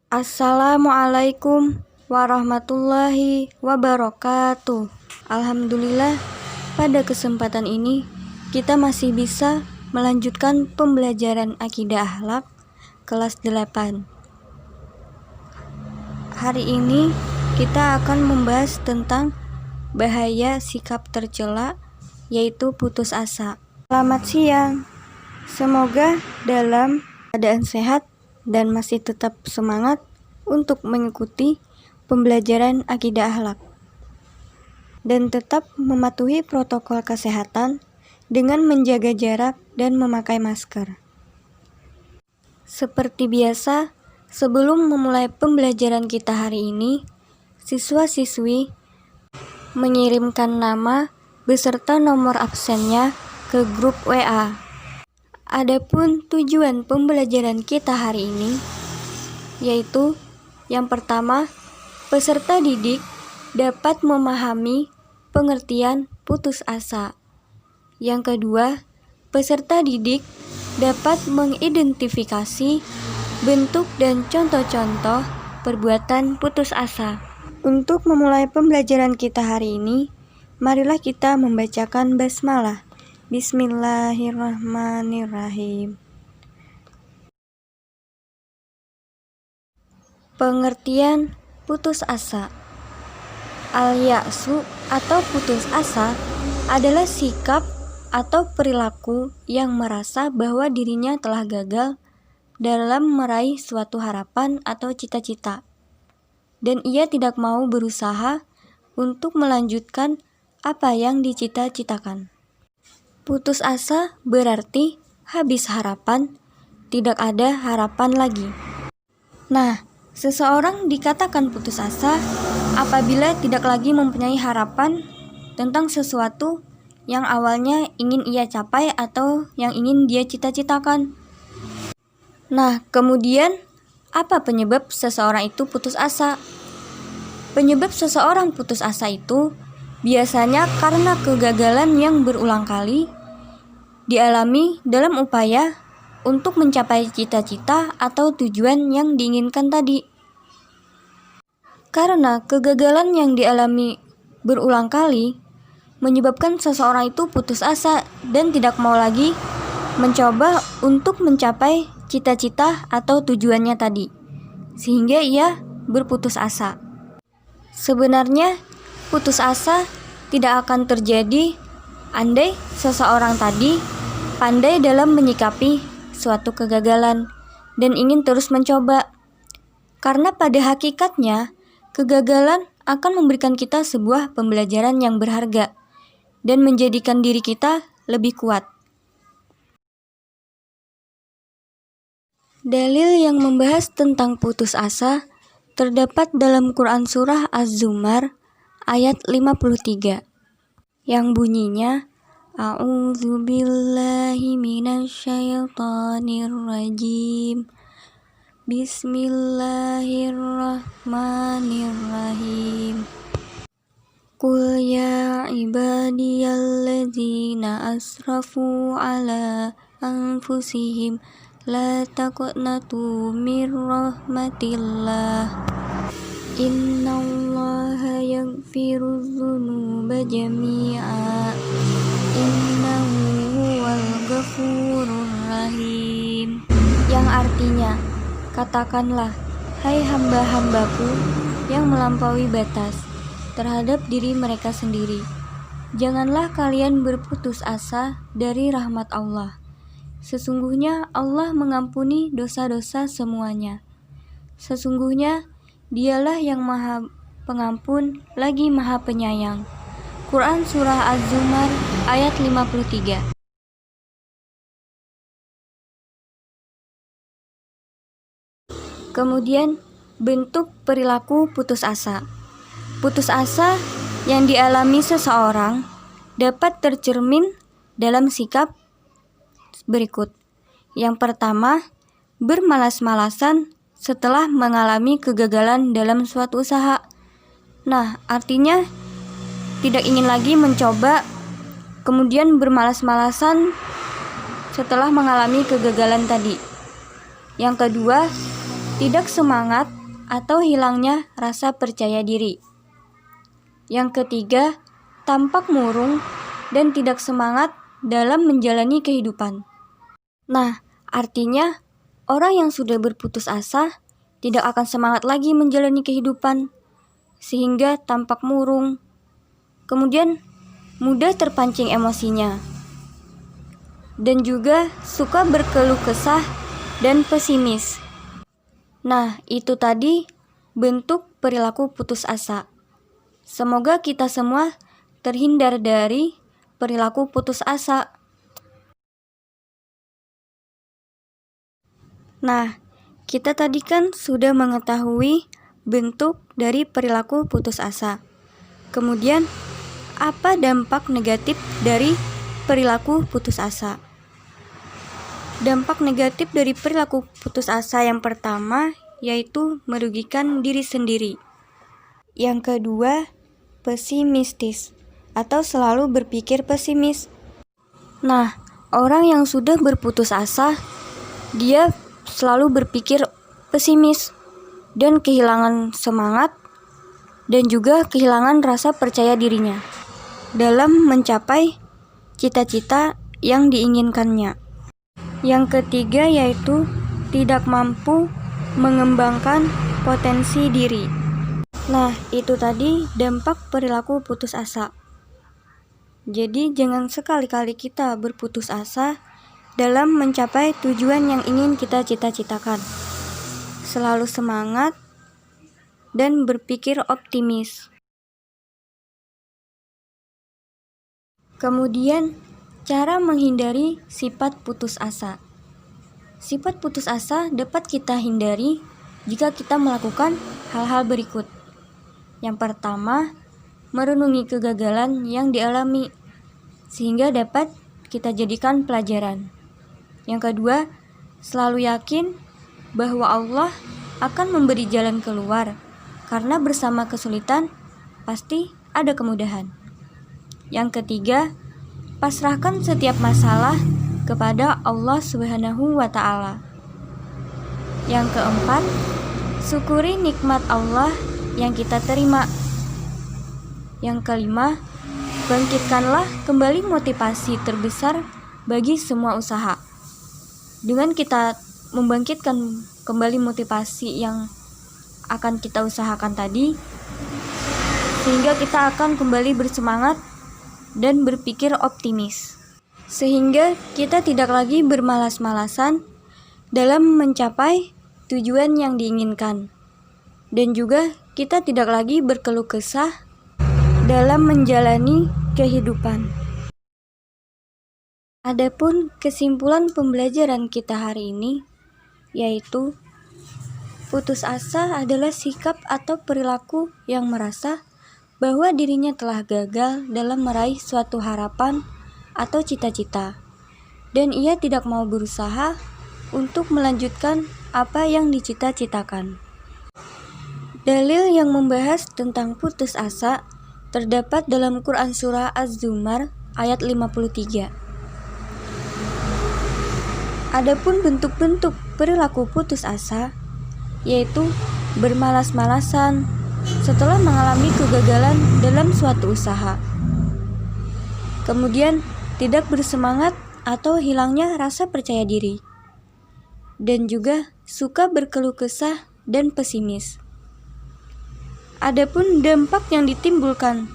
Assalamualaikum warahmatullahi wabarakatuh. Alhamdulillah, pada kesempatan ini kita masih bisa melanjutkan pembelajaran akidah akhlak kelas 8. Hari ini kita akan membahas tentang bahaya sikap tercela, yaitu putus asa. Selamat siang. Semoga dalam keadaan sehat dan masih tetap semangat untuk mengikuti pembelajaran akidah akhlak dan tetap mematuhi protokol kesehatan dengan menjaga jarak dan memakai masker. Seperti biasa, sebelum memulai pembelajaran kita hari ini, siswa-siswi mengirimkan nama beserta nomor absennya ke grup WA. Adapun tujuan pembelajaran kita hari ini yaitu yang pertama, peserta didik dapat memahami pengertian putus asa. Yang kedua, peserta didik dapat mengidentifikasi bentuk dan contoh-contoh perbuatan putus asa. Untuk memulai pembelajaran kita hari ini, marilah kita membacakan basmalah. Bismillahirrahmanirrahim. Pengertian putus asa. Al-ya'su atau putus asa adalah sikap atau perilaku yang merasa bahwa dirinya telah gagal dalam meraih suatu harapan atau cita-cita, dan ia tidak mau berusaha untuk melanjutkan apa yang dicita-citakan. Putus asa berarti habis harapan, tidak ada harapan lagi. Nah, seseorang dikatakan putus asa apabila tidak lagi mempunyai harapan tentang sesuatu yang awalnya ingin ia capai atau yang ingin dia cita-citakan. Nah, kemudian apa penyebab seseorang itu putus asa? Penyebab seseorang putus asa itu biasanya karena kegagalan yang berulang kali dialami dalam upaya untuk mencapai cita-cita atau tujuan yang diinginkan tadi. Karena kegagalan yang dialami berulang kali menyebabkan seseorang itu putus asa dan tidak mau lagi mencoba untuk mencapai cita-cita atau tujuannya tadi, sehingga ia berputus asa. Sebenarnya putus asa tidak akan terjadi andai seseorang tadi pandai dalam menyikapi suatu kegagalan dan ingin terus mencoba. Karena pada hakikatnya, kegagalan akan memberikan kita sebuah pembelajaran yang berharga dan menjadikan diri kita lebih kuat. Dalil yang membahas tentang putus asa terdapat dalam Quran Surah Az-Zumar ayat 53 yang bunyinya, A'udzu billahi minasyaitonir rajim. Bismillahirrahmanirrahim. Qul ya ibadiyalladzina asrafu ala anfusihim la taqnatu mir rahmatillah. Innallaha yaghfirudz dzunuba jami'a. Innahu huwal ghafurur rahim. Yang artinya, katakanlah, hai hamba-hambaku yang melampaui batas terhadap diri mereka sendiri, janganlah kalian berputus asa dari rahmat Allah. Sesungguhnya Allah mengampuni dosa-dosa semuanya. Sesungguhnya Dialah yang Maha Pengampun lagi Maha Penyayang. Quran Surah Az-Zumar ayat 53. Kemudian, bentuk perilaku putus asa. Putus asa yang dialami seseorang dapat tercermin dalam sikap berikut. Yang pertama, bermalas-malasan setelah mengalami kegagalan dalam suatu usaha. Nah, artinya tidak ingin lagi mencoba, kemudian bermalas-malasan setelah mengalami kegagalan tadi. Yang kedua, tidak semangat atau hilangnya rasa percaya diri. Yang ketiga, tampak murung dan tidak semangat dalam menjalani kehidupan. Nah, artinya orang yang sudah berputus asa tidak akan semangat lagi menjalani kehidupan, sehingga tampak murung. Kemudian mudah terpancing emosinya, dan juga suka berkeluh kesah dan pesimis. Nah, itu tadi bentuk perilaku putus asa. Semoga kita semua terhindar dari perilaku putus asa. Nah, kita tadi kan sudah mengetahui bentuk dari perilaku putus asa. Kemudian, apa dampak negatif dari perilaku putus asa? Dampak negatif dari perilaku putus asa yang pertama yaitu merugikan diri sendiri. Yang kedua, pesimistis atau selalu berpikir pesimis. Nah, orang yang sudah berputus asa, dia selalu berpikir pesimis dan kehilangan semangat dan juga kehilangan rasa percaya dirinya dalam mencapai cita-cita yang diinginkannya. Yang ketiga yaitu tidak mampu mengembangkan potensi diri. Nah, itu tadi dampak perilaku putus asa. Jadi jangan sekali-kali kita berputus asa dalam mencapai tujuan yang ingin kita cita-citakan. Selalu semangat dan berpikir optimis. Kemudian, cara menghindari sifat putus asa. Sifat putus asa dapat kita hindari jika kita melakukan hal-hal berikut. Yang pertama, merenungi kegagalan yang dialami, sehingga dapat kita jadikan pelajaran. Yang kedua, selalu yakin bahwa Allah akan memberi jalan keluar, karena bersama kesulitan pasti ada kemudahan. Yang ketiga, pasrahkan setiap masalah kepada Allah Subhanahu wa Ta'ala. Yang keempat, syukuri nikmat Allah yang kita terima. Yang kelima, bangkitkanlah kembali motivasi terbesar bagi semua usaha. Dengan kita membangkitkan kembali motivasi yang akan kita usahakan tadi, sehingga kita akan kembali bersemangat dan berpikir optimis, sehingga kita tidak lagi bermalas-malasan dalam mencapai tujuan yang diinginkan, dan juga kita tidak lagi berkeluh kesah dalam menjalani kehidupan. Adapun kesimpulan pembelajaran kita hari ini yaitu putus asa adalah sikap atau perilaku yang merasa bahwa dirinya telah gagal dalam meraih suatu harapan atau cita-cita, dan ia tidak mau berusaha untuk melanjutkan apa yang dicita-citakan. Dalil yang membahas tentang putus asa terdapat dalam Quran Surah Az-Zumar ayat 53. Adapun bentuk-bentuk perilaku putus asa yaitu bermalas-malasan setelah mengalami kegagalan dalam suatu usaha. Kemudian tidak bersemangat atau hilangnya rasa percaya diri. Dan juga suka berkeluh kesah dan pesimis. Adapun dampak yang ditimbulkan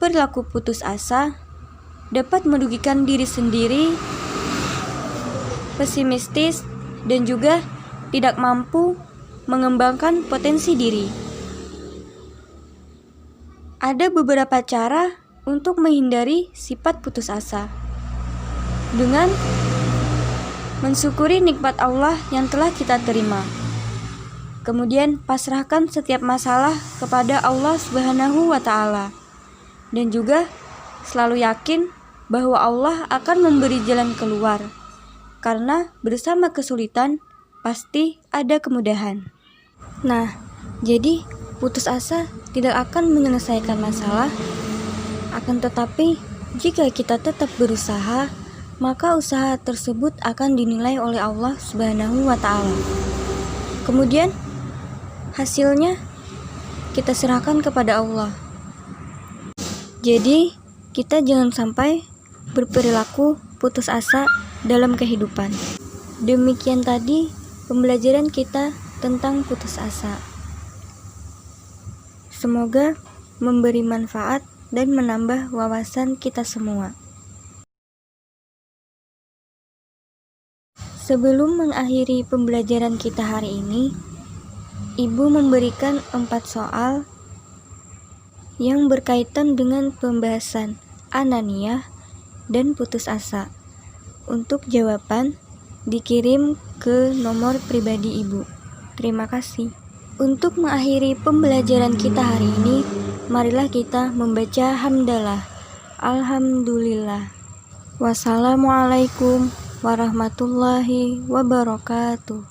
perilaku putus asa dapat merugikan diri sendiri, pesimistis, dan juga tidak mampu mengembangkan potensi diri. Ada beberapa cara untuk menghindari sifat putus asa, dengan mensyukuri nikmat Allah yang telah kita terima. Kemudian pasrahkan setiap masalah kepada Allah Subhanahu wa Ta'ala, dan juga selalu yakin bahwa Allah akan memberi jalan keluar, karena bersama kesulitan pasti ada kemudahan. Nah, jadi putus asa tidak akan menyelesaikan masalah, akan tetapi jika kita tetap berusaha, maka usaha tersebut akan dinilai oleh Allah Subhanahu wa Ta'ala. Kemudian hasilnya kita serahkan kepada Allah. Jadi kita jangan sampai berperilaku putus asa dalam kehidupan. Demikian tadi pembelajaran kita tentang putus asa. Semoga memberi manfaat dan menambah wawasan kita semua. Sebelum mengakhiri pembelajaran kita hari ini, Ibu memberikan 4 soal yang berkaitan dengan pembahasan ananiah dan putus asa. Untuk jawaban dikirim ke nomor pribadi Ibu. Terima kasih. Untuk mengakhiri pembelajaran kita hari ini, marilah kita membaca hamdalah. Alhamdulillah. Wassalamualaikum warahmatullahi wabarakatuh.